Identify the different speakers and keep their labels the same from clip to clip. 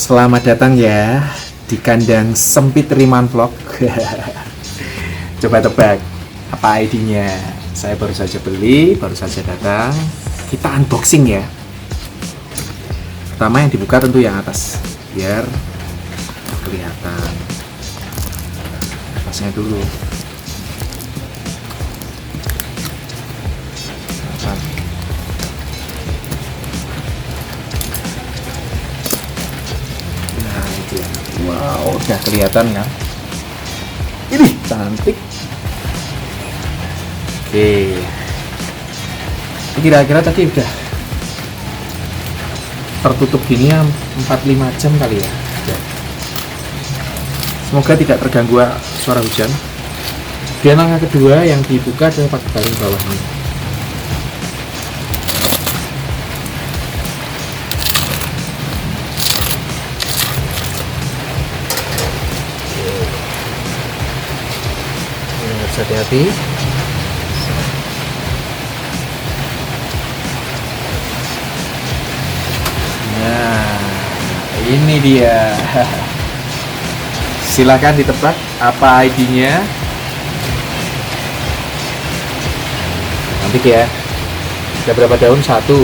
Speaker 1: Selamat datang ya di kandang sempit Riman Vlog. Coba tebak apa ID-nya? Saya baru saja beli, baru saja datang. Kita unboxing ya. Pertama yang dibuka tentu yang atas, biar kelihatan. Atasnya dulu. Wow, udah kelihatan kan? Ini cantik. Oke. Kira-kira tadi udah tertutup gini ya 4-5 jam kali ya. Semoga tidak terganggu suara hujan. Dan langkah kedua yang dibuka adalah bagian bawahnya. Hati-hati. Nah, ini dia. Silakan ditebak apa ID-nya. Nanti ya. Ada berapa daun? 1, 2,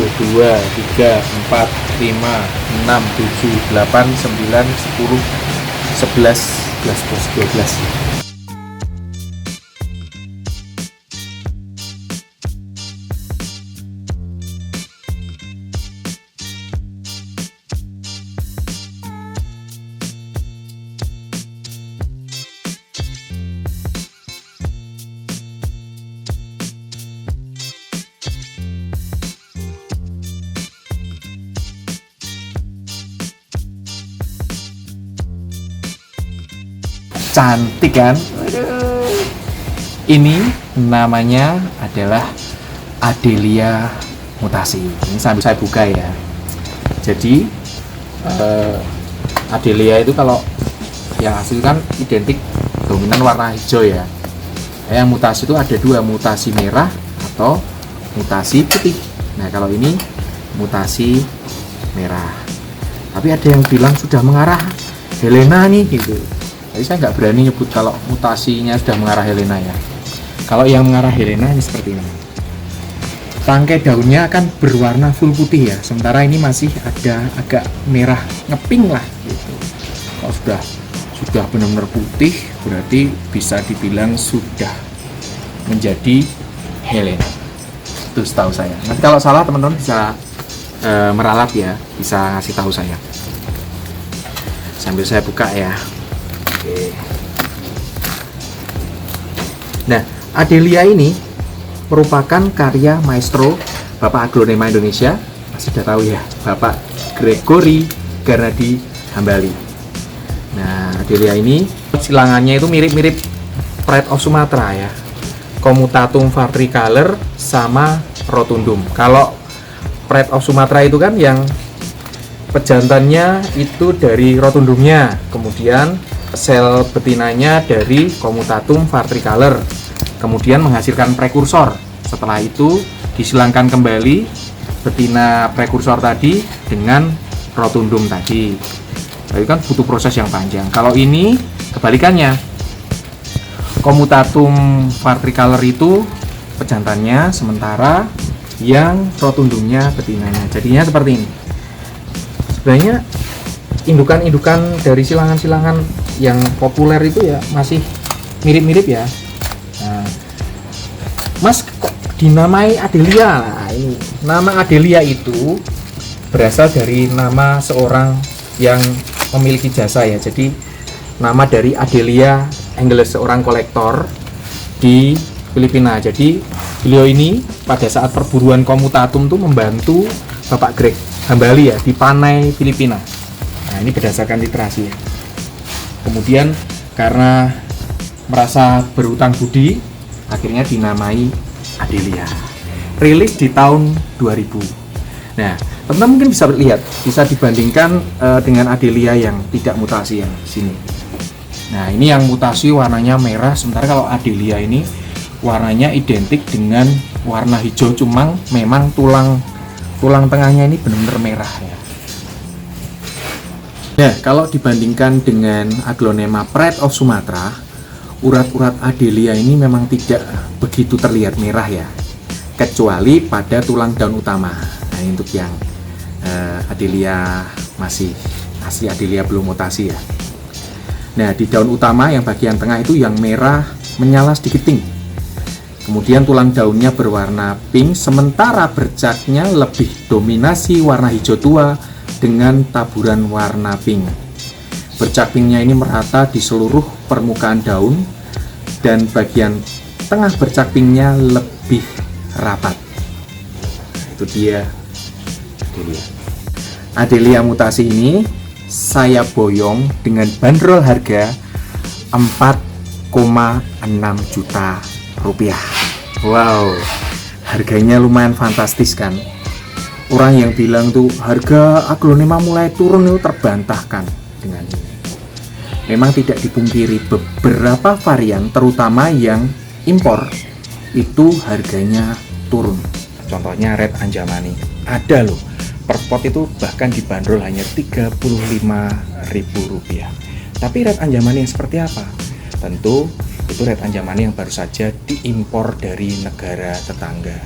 Speaker 1: 3, 4, 5, 6, 7, 8, 9, 10, 11, 12. Cantik kan? Ini namanya adalah Adelia mutasi. Ini sambil saya buka ya. Jadi Adelia itu kalau yang asli kan identik dominan warna hijau ya. Yang mutasi itu ada dua, mutasi merah atau mutasi putih. Nah kalau ini mutasi merah. Tapi ada yang bilang sudah mengarah Helena nih gitu. Jadi saya nggak berani nyebut kalau mutasinya sudah mengarah Helena ya. Kalau yang mengarah Helena ini seperti ini. Tangkai daunnya akan berwarna full putih ya. Sementara ini masih ada agak merah ngeping lah gitu. Kalau sudah benar-benar putih berarti bisa dibilang sudah menjadi Helena. Itu setahu saya. Nanti kalau salah teman-teman bisa meralat ya, bisa ngasih tahu saya. Sambil saya buka ya. Oke. Nah, Adelia ini merupakan karya maestro Bapak Aglonema Indonesia, masih sudah tahu ya, Bapak Gregory Garnadi Hambali. Nah, Adelia ini silangannya itu mirip-mirip Pride of Sumatra ya, Comutatum Verticaler sama Rotundum. Kalau Pride of Sumatra itu kan yang pejantannya itu dari rotundumnya, kemudian sel betinanya dari Comutatum Verticaler, kemudian menghasilkan prekursor. Setelah itu disilangkan kembali betina prekursor tadi dengan rotundum tadi. Jadi kan butuh proses yang panjang. Kalau ini kebalikannya, Comutatum Verticaler itu pejantannya, sementara yang rotundumnya betinanya. Jadinya seperti ini. Sebenarnya indukan-indukan dari silangan-silangan yang populer itu ya masih mirip-mirip ya. Nah, Mas kok dinamai Adelia? Nah, ini nama Adelia itu berasal dari nama seorang yang memiliki jasa ya. Jadi nama dari Adelia Angeles, seorang kolektor di Filipina. Jadi beliau ini pada saat perburuan Comutatum tuh membantu Bapak Greg Hambali ya di Panay, Filipina. Nah, ini berdasarkan literasi ya. Kemudian karena merasa berutang budi, akhirnya dinamai Adelia. Rilis di tahun 2000. Nah, teman-teman mungkin bisa lihat, bisa dibandingkan dengan Adelia yang tidak mutasi yang sini. Nah, ini yang mutasi warnanya merah, sementara kalau Adelia ini warnanya identik dengan warna hijau, cuma memang tulang tengahnya ini benar-benar merah ya. Nah, kalau dibandingkan dengan Aglonema Pride of Sumatra, urat-urat Adelia ini memang tidak begitu terlihat merah ya, kecuali pada tulang daun utama. Nah, ini untuk yang Adelia masih asli Adelia belum mutasi ya. Nah, di daun utama yang bagian tengah itu yang merah menyala sedikit pink. Kemudian tulang daunnya berwarna pink, sementara bercaknya lebih dominasi warna hijau tua dengan taburan warna pink. Bercak pinknya ini merata di seluruh permukaan daun dan bagian tengah bercak pinknya lebih rapat. Itu dia Adelia mutasi ini saya boyong dengan bandrol harga 4,6 juta rupiah. Wow, harganya lumayan fantastis kan. Orang yang bilang tuh harga Aglonema mulai turun itu terbantahkan dengan ini. Memang tidak dipungkiri beberapa varian terutama yang impor itu harganya turun. Contohnya Red Anjamani ada loh, per pot itu bahkan dibanderol hanya Rp35.000. Tapi Red Anjamani yang seperti apa? Tentu itu Red Anjamani yang baru saja diimpor dari negara tetangga,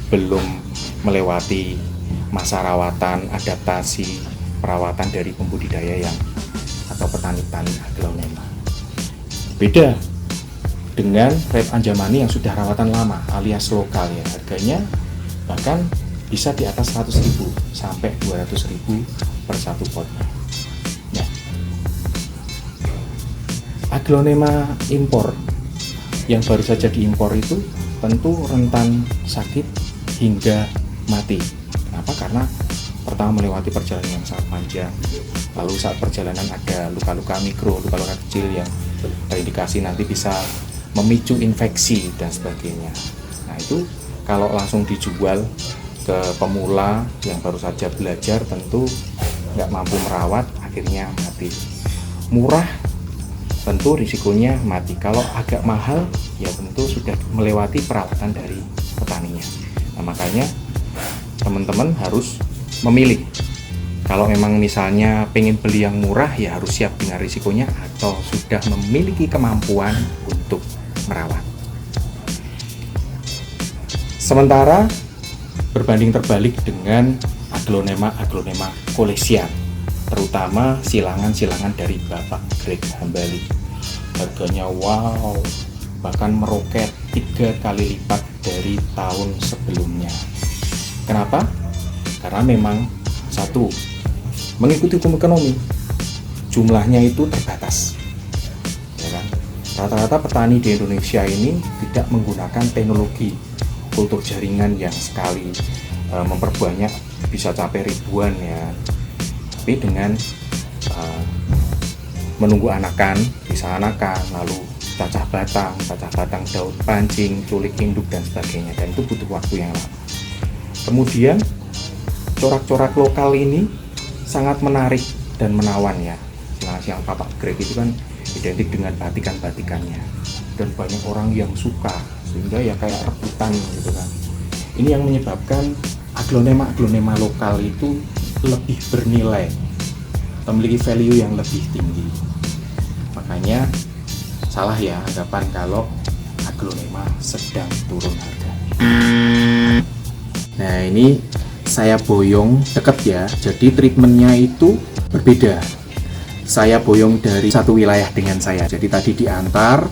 Speaker 1: belum melewati masa rawatan, adaptasi, perawatan dari pembudidaya yang atau petani-petani Aglonema. Beda dengan Red Anjamani yang sudah rawatan lama alias lokal ya, harganya bahkan bisa di atas 100.000 sampai 200.000 per satu potnya. Nah, Aglonema impor yang baru saja diimpor itu tentu rentan sakit hingga mati. Kenapa? Karena pertama melewati perjalanan yang sangat panjang, lalu saat perjalanan ada luka-luka mikro, luka-luka kecil yang terindikasi nanti bisa memicu infeksi dan sebagainya. Nah, itu kalau langsung dijual ke pemula yang baru saja belajar tentu nggak mampu merawat, akhirnya mati. Murah tentu risikonya mati. Kalau agak mahal ya tentu sudah melewati perawatan dari petaninya. Nah, makanya teman-teman harus memilih. Kalau memang misalnya pengen beli yang murah ya harus siap dengan risikonya atau sudah memiliki kemampuan untuk merawat. Sementara berbanding terbalik dengan Aglonema Kolesian, terutama silangan-silangan dari Bapak Greg Hambali. Harganya wow, bahkan meroket 3 kali lipat dari tahun sebelumnya. Kenapa? Karena memang satu, mengikuti hukum ekonomi, jumlahnya itu terbatas, ya kan? Rata-rata petani di Indonesia ini tidak menggunakan teknologi kultur jaringan yang sekali memperbanyak bisa capai ribuan ya, tapi dengan menunggu anakan, bisa anakan, lalu cacah batang daun pancing, culik induk dan sebagainya, dan itu butuh waktu yang lama. Kemudian corak-corak lokal ini sangat menarik dan menawan ya. Yang Bapak Greg itu kan identik dengan batikan-batikannya dan banyak orang yang suka, sehingga ya kayak rebutan gitu kan. Ini yang menyebabkan Aglonema lokal itu lebih bernilai, memiliki value yang lebih tinggi. Makanya salah ya anggapan kalau Aglonema sedang turun harga. Nah, ini saya boyong deket ya, jadi treatmentnya itu berbeda. Saya boyong dari satu wilayah dengan saya, jadi tadi diantar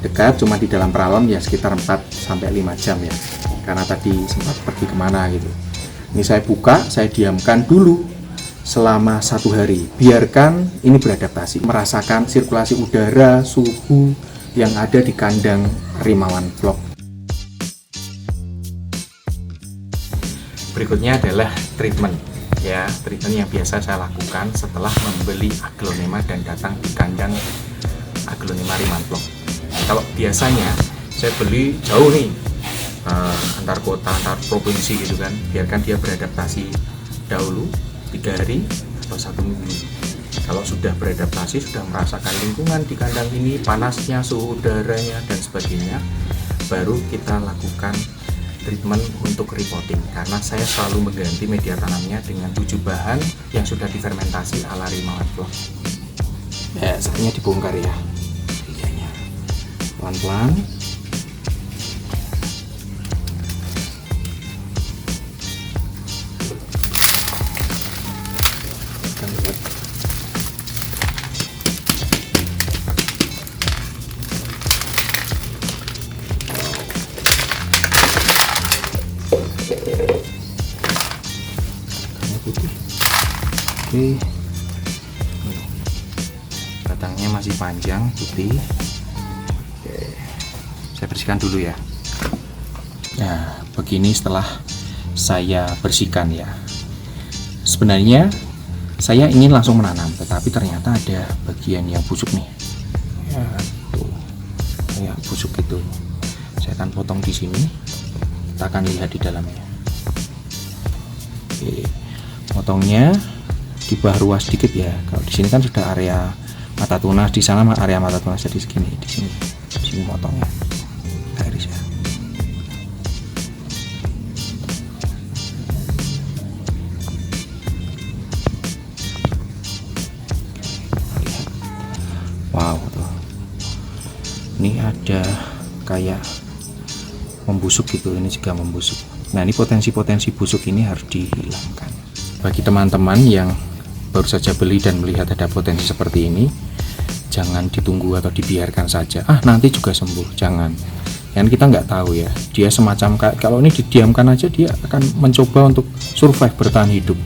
Speaker 1: dekat, cuma di dalam peralon ya sekitar 4-5 jam ya, karena tadi sempat pergi kemana gitu. Ini saya buka, saya diamkan dulu selama 1 hari, biarkan ini beradaptasi, merasakan sirkulasi udara, suhu yang ada di kandang Rimawan Vlog. Berikutnya adalah treatment. ya, treatment yang biasa saya lakukan setelah membeli aglonema dan datang di kandang aglonema Riemann-Vlog. Kalau biasanya saya beli jauh nih, antar kota, antar provinsi gitu kan, biarkan dia beradaptasi dahulu 3 hari atau 1 minggu. Kalau sudah beradaptasi, sudah merasakan lingkungan di kandang ini, panasnya, suhu udaranya dan sebagainya, baru kita lakukan treatment untuk repotting, karena saya selalu mengganti media tanamnya dengan 7 bahan yang sudah difermentasi ala Riemann-Vlog. Ya, saatnya dibongkar ya. Pelan-pelan. Kita lihat. Putih. Oke, batangnya masih panjang putih. Oke, saya bersihkan dulu ya. Nah, begini setelah saya bersihkan ya. Sebenarnya saya ingin langsung menanam, tetapi ternyata ada bagian yang busuk nih. Ya, tuh, kayak busuk itu. Saya akan potong di sini. Kita akan lihat di dalamnya. Oke. Potongnya di bawah ruas sedikit ya. Kalau di sini kan sudah area mata tunas, di sana area mata tunas, jadi segini, di sini potongnya. Iris ya. Wow, tuh. Ini ada kayak membusuk gitu, ini juga membusuk. Nah, ini potensi-potensi busuk ini harus dihilangkan. Bagi teman-teman yang baru saja beli dan melihat ada potensi seperti ini, jangan ditunggu atau dibiarkan saja. Nanti juga sembuh, jangan. Yang kita nggak tahu ya, dia semacam kalau ini didiamkan aja, dia akan mencoba untuk survive, bertahan hidup.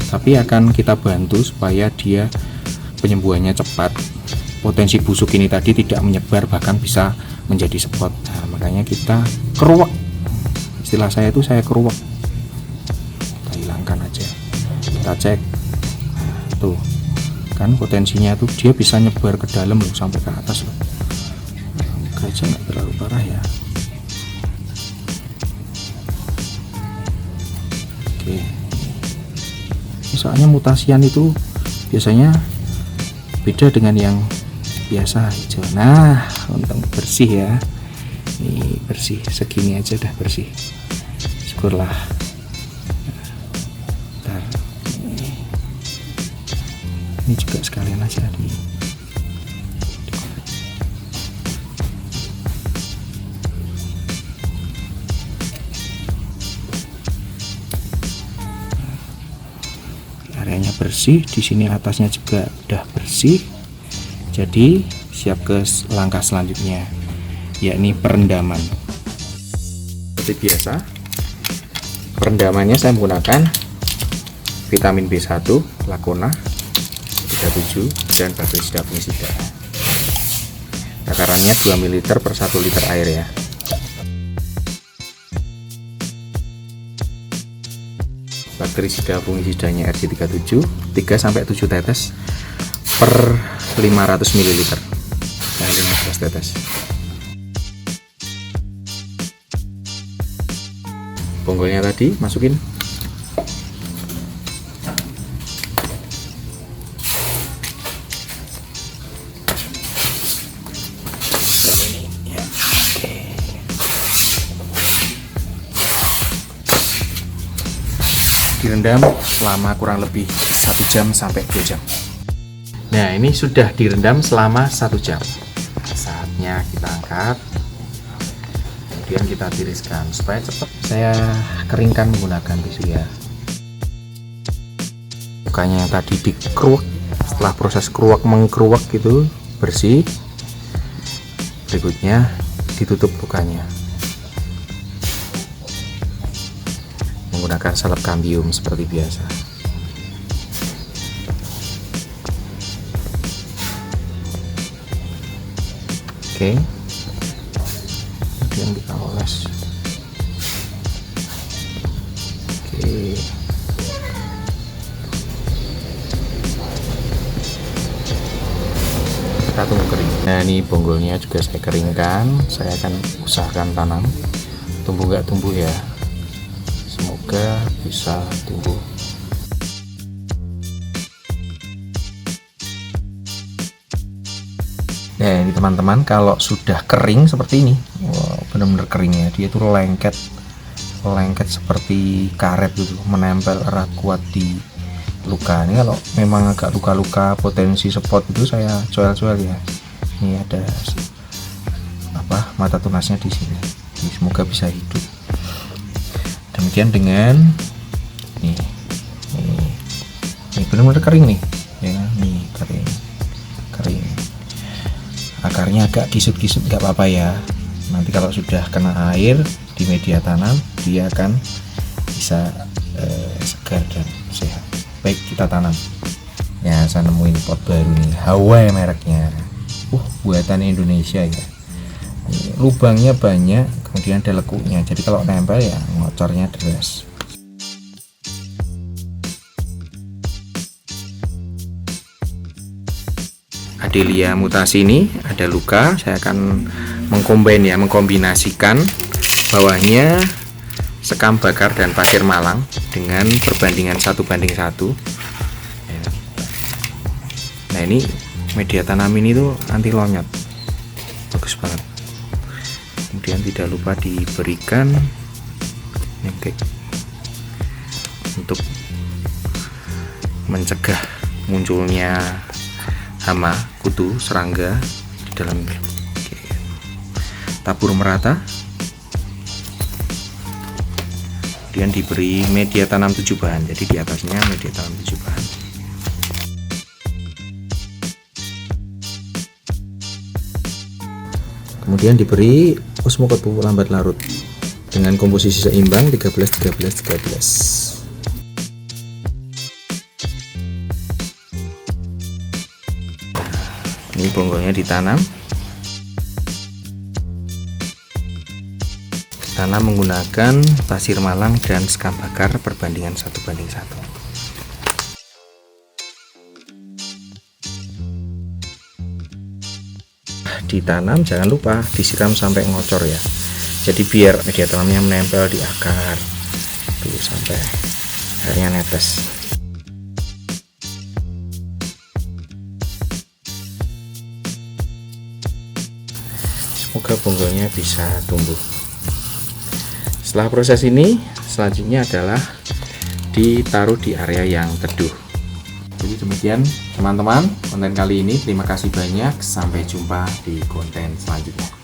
Speaker 1: Tapi akan kita bantu supaya dia penyembuhannya cepat. Potensi busuk ini tadi tidak menyebar, bahkan bisa menjadi spot. Nah, makanya kita keruak. Istilah saya itu saya keruak. Kita hilangkan aja. Kita cek. Nah, tuh kan potensinya tuh dia bisa nyebar ke dalam loh, sampai ke atas loh. Aja nggak terlalu parah ya. Oke, soalnya mutasian itu biasanya beda dengan yang biasa hijau. Nah, untung bersih ya. Ini bersih, segini aja udah bersih. Syukurlah. Bentar. Ini juga sekalian aja di areanya bersih, di sini atasnya juga udah bersih. Jadi siap ke langkah selanjutnya, yakni perendaman. Seperti biasa, perendamannya saya menggunakan vitamin B1, Lakona 37 dan Bacterisida fungisida. Takarannya 2 ml per 1 liter air ya. Bacterisida fungisidanya RC37 3-7 tetes per 500 ml. Nah, 15 tetes. Bonggolnya tadi masukin. Direndam selama kurang lebih 1 jam sampai 2 jam. Nah, ini sudah direndam selama 1 jam. Saatnya kita angkat, kemudian kita tiriskan supaya cepat. Saya keringkan menggunakan tisu ya. Lukanya yang tadi dikeruak, setelah proses keruak mengkeruak gitu bersih. Berikutnya ditutup lukanya menggunakan salep kambium seperti biasa. Oke, kemudian kita oles. Oke, kita tunggu kering. Nah ini bonggolnya juga saya keringkan, saya akan usahakan tanam. Tumbuh nggak tumbuh ya, semoga bisa tumbuh. Nah ini teman-teman, kalau sudah kering seperti ini, wow, benar-benar keringnya, dia itu lengket seperti karet gitu, menempel erat kuat di luka. Ini kalau memang agak luka-luka potensi spot itu saya coel-coel ya. Ini ada mata tunasnya di sini. Ini semoga bisa hidup. Demikian dengan ini benar-benar kering nih, ya nih kering. Akarnya agak kisut-kisut nggak apa-apa ya. Nanti kalau sudah kena air di media tanam, dia akan bisa segar dan sehat. Baik, kita tanam. Ya, saya nemuin pot baru nih, Hawaii mereknya. Buatan Indonesia ya. Lubangnya banyak, kemudian ada lekuknya. Jadi kalau nempel ya ngocornya deras. Adelia mutasi ini ada luka, saya akan mengkombinasikan bawahnya sekam bakar dan pasir malang dengan perbandingan 1:1. Nah ini media tanam ini tuh anti lonyot, bagus banget. Kemudian tidak lupa diberikan nyengkek untuk mencegah munculnya hama, kutu, serangga di dalamnya. Tabur merata. Kemudian diberi media tanam 7 bahan, jadi di atasnya media tanam 7 bahan. Kemudian diberi osmocote pupuk lambat larut dengan komposisi seimbang 13-13-13. Ini bonggolnya ditanam. Tanam menggunakan pasir malang dan sekam bakar perbandingan 1:1. Ditanam jangan lupa disiram sampai ngocor ya. Jadi biar media tanamnya menempel di akar tuh sampai airnya netes. Semoga bonggolnya bisa tumbuh. Setelah proses ini, selanjutnya adalah ditaruh di area yang teduh. Jadi demikian teman-teman konten kali ini. Terima kasih banyak. Sampai jumpa di konten selanjutnya.